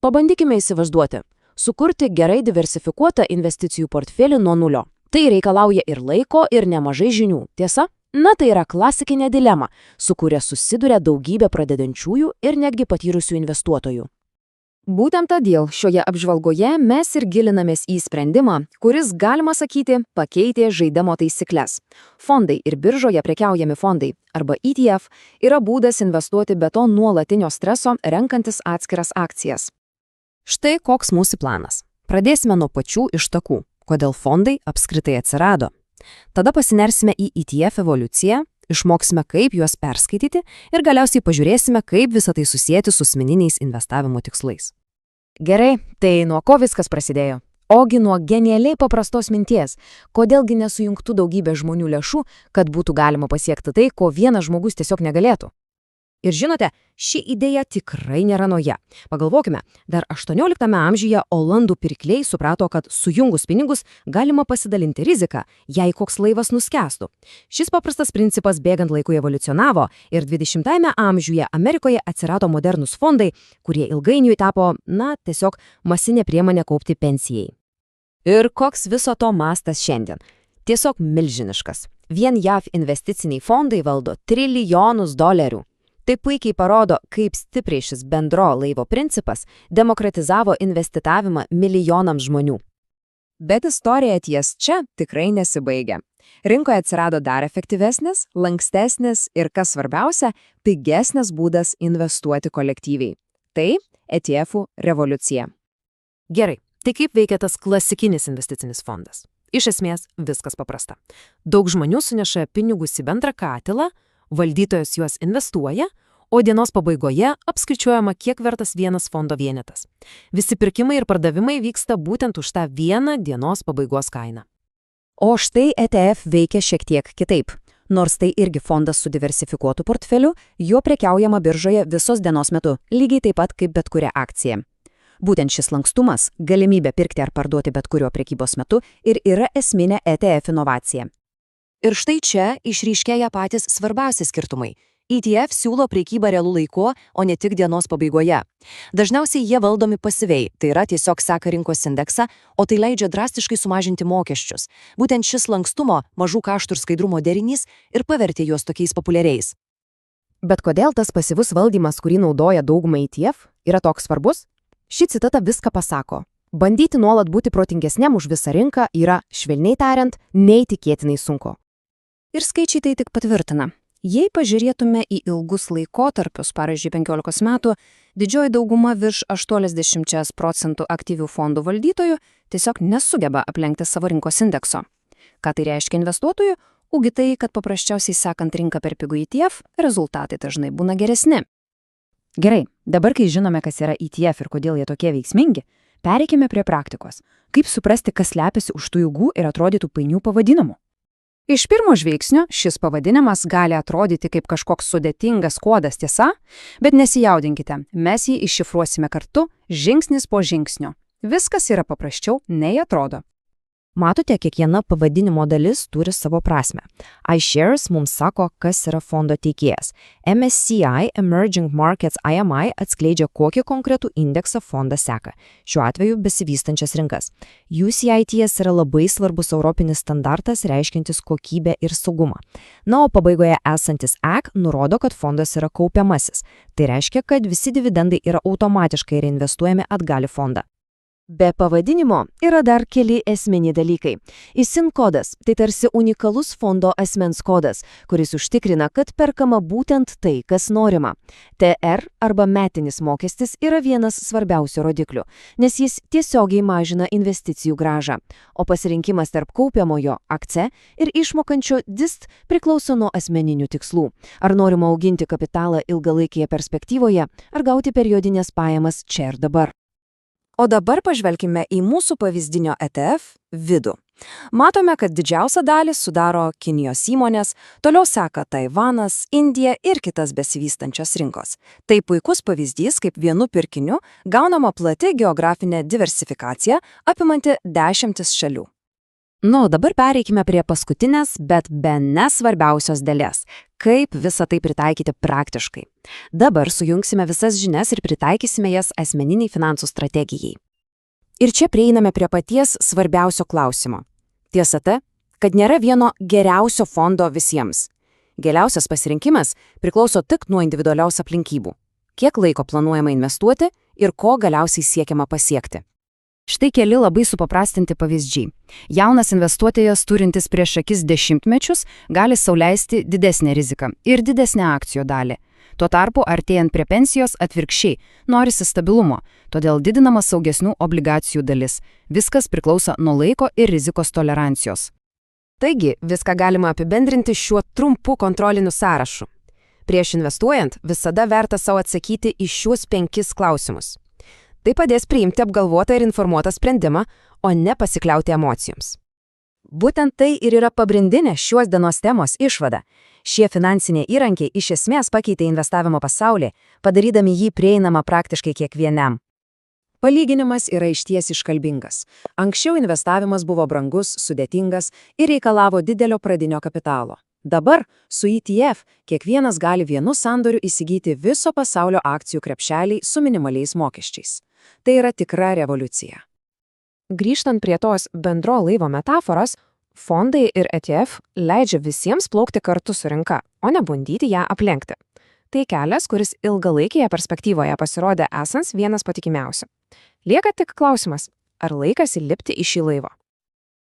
Pabandykime įsivaizduoti. Sukurti gerai diversifikuotą investicijų portfelį nuo nulio. Tai reikalauja ir laiko, ir nemažai žinių. Tiesa? Na, tai yra klasikinė dilema, su kuria susiduria daugybė pradedančiųjų ir netgi patyrusių investuotojų. Būtent todėl šioje apžvalgoje mes ir gilinamės į sprendimą, kuris, galima sakyti, pakeitė žaidimo taisyklės. Fondai ir biržoje prekiaujami fondai, arba ETF, yra būdas investuoti be to nuolatinio streso, renkantis atskiras akcijas. Štai koks mūsų planas. Pradėsime nuo pačių ištakų, kodėl fondai apskritai atsirado. Tada pasinersime į ETF evoliuciją, išmoksime, kaip juos perskaityti ir galiausiai pažiūrėsime, kaip visą tai susijęti su asmeniniais investavimo tikslais. Gerai, tai nuo ko viskas prasidėjo? Ogi nuo genialiai paprastos minties. Kodėlgi nesujungtų daugybė žmonių lėšų, kad būtų galima pasiekti tai, ko vienas žmogus tiesiog negalėtų? Ir žinote, ši idėja tikrai nėra nauja. Pagalvokime, dar 18 amžiuje olandų pirkliai suprato, kad sujungus pinigus galima pasidalinti riziką, jei koks laivas nuskęstų. Šis paprastas principas bėgant laikui evoliucionavo ir 20 amžiuje Amerikoje atsirado modernūs fondai, kurie ilgainiui tapo, tiesiog masinė priemonė kaupti pensijai. Ir koks viso to mastas šiandien? Tiesiog milžiniškas. Vien JAV investiciniai fondai valdo trilijonus dolerių. Tai puikiai parodo, kaip stipriai šis bendro laivo principas demokratizavo investavimą milijonams žmonių. Bet istorija ties čia tikrai nesibaigia. Rinkoje atsirado dar efektyvesnis, lankstesnis ir, kas svarbiausia, pigesnis būdas investuoti kolektyviai. Tai ETF-ų revoliucija. Gerai, tai kaip veikia tas klasikinis investicinis fondas? Iš esmės, viskas paprasta. Daug žmonių suneša pinigus į bendrą katilą, valdytojas juos investuoja, o dienos pabaigoje apskaičiuojama, kiek vertas vienas fondo vienetas. Visi pirkimai ir pardavimai vyksta būtent už tą vieną dienos pabaigos kainą. O štai ETF veikia šiek tiek kitaip. Nors tai irgi fondas su diversifikuotu portfeliu, juo prekiaujama biržoje visos dienos metu, lygiai taip pat kaip bet kuria akcija. Būtent šis lankstumas, galimybė pirkti ar parduoti bet kurio prekybos metu ir yra esminė ETF inovacija. Ir štai čia išryškėja patys svarbiausi skirtumai. ETF siūlo prekybą realų laiku, o ne tik dienos pabaigoje. Dažniausiai jie valdomi pasyviai, tai yra tiesiog seka rinkos indeksą, o tai leidžia drastiškai sumažinti mokesčius. Būtent šis lankstumo, mažų kaštų ir skaidrumo derinys ir pavertė juos tokiais populiariais. Bet kodėl tas pasyvus valdymas, kurį naudoja dauguma ETF, yra toks svarbus? Ši citata viską pasako. Bandyti nuolat būti protingesniam už visą rinką yra, švelniai tariant, neįtikėtinai sunku. Ir skaičiai tai tik patvirtina. Jei pažiūrėtume į ilgus laikotarpius, pavyzdžiui 15 metų, didžioji dauguma virš 80% aktyvių fondų valdytojų tiesiog nesugeba aplenkti savo rinkos indekso. Ką tai reiškia investuotojų? Ugi tai, kad paprasčiausiai sekant rinką per pigų ETF, rezultatai dažnai būna geresni. Gerai, dabar kai žinome, kas yra ETF ir kodėl jie tokie veiksmingi, pereikime prie praktikos. Kaip suprasti, kas slepiasi už tų ilgų ir atrodytų painių pavadinimų? Iš pirmo žvilgsnio šis pavadinimas gali atrodyti kaip kažkoks sudėtingas kodas, tiesa, bet nesijaudinkite, mes jį iššifruosime kartu, žingsnis po žingsnio. Viskas yra paprasčiau, nei atrodo. Matote, kiekviena pavadinimo dalis turi savo prasme. iShares mums sako, kas yra fondo teikėjas. MSCI Emerging Markets IMI atskleidžia, kokį konkretų indeksą fondas seka. Šiuo atveju besivystančias rinkas. UCITS yra labai svarbus europinis standartas, reiškiantis kokybę ir saugumą. Na, o pabaigoje esantis AC nurodo, kad fondas yra kaupiamasis. Tai reiškia, kad visi dividendai yra automatiškai reinvestuojami atgal į fondą. Be pavadinimo yra dar keli esminiai dalykai. ISIN kodas – tai tarsi unikalus fondo asmens kodas, kuris užtikrina, kad perkama būtent tai, kas norima. TR arba metinis mokestis yra vienas svarbiausių rodiklių, nes jis tiesiogiai mažina investicijų grąžą, o pasirinkimas tarp kaupiamojo akce ir išmokančio DIST priklauso nuo asmeninių tikslų. Ar norima auginti kapitalą ilgalaikėje perspektyvoje, ar gauti periodinės pajamas čia ir dabar. O dabar pažvelkime į mūsų pavyzdinio ETF vidų. Matome, kad didžiausią dalį sudaro Kinijos įmonės, toliau seka Taivanas, Indija ir kitas besivystančios rinkos. Tai puikus pavyzdys, kaip vienu pirkiniu gaunama plati geografinė diversifikacija, apimanti 10 šalių. Dabar pereikime prie paskutinės, bet bene svarbiausios dalies – kaip visą tai pritaikyti praktiškai. Dabar sujungsime visas žinias ir pritaikysime jas asmeniniai finansų strategijai. Ir čia prieiname prie paties svarbiausio klausimo. Tiesa ta, kad nėra vieno geriausio fondo visiems. Geriausias pasirinkimas priklauso tik nuo individualios aplinkybių. Kiek laiko planuojama investuoti ir ko galiausiai siekiama pasiekti. Štai keli labai supaprastinti pavyzdžiai. Jaunas investuotojas turintis prieš akis dešimtmečius gali sau leisti didesnę riziką ir didesnę akcijų dalį. Tuo tarpu, artėjant prie pensijos, atvirkščiai, norisi stabilumo, todėl didinama saugesnių obligacijų dalis. Viskas priklauso nuo laiko ir rizikos tolerancijos. Taigi, viską galima apibendrinti šiuo trumpu kontroliniu sąrašu. Prieš investuojant, visada verta savo atsakyti į šiuos 5 klausimus. Tai padės priimti apgalvotą ir informuotą sprendimą, o ne pasikliauti emocijoms. Būtent tai ir yra pagrindinė šios dienos temos išvada. Šie finansiniai įrankiai iš esmės pakeitė investavimo pasaulį, padarydami jį prieinamą praktiškai kiekvienam. Palyginimas yra išties iškalbingas. Anksčiau investavimas buvo brangus, sudėtingas ir reikalavo didelio pradinio kapitalo. Dabar su ETF kiekvienas gali vienu sandoriu įsigyti viso pasaulio akcijų krepšelį su minimaliais mokesčiais. Tai yra tikra revoliucija. Grįžtant prie tos bendro laivo metaforos, fondai ir ETF leidžia visiems plaukti kartu su rinka, o ne bandyti ją aplenkti. Tai kelias, kuris ilgalaikėje perspektyvoje pasirodė esant vienas patikimiausių. Lieka tik klausimas, ar laikas įlipti į šį laivą.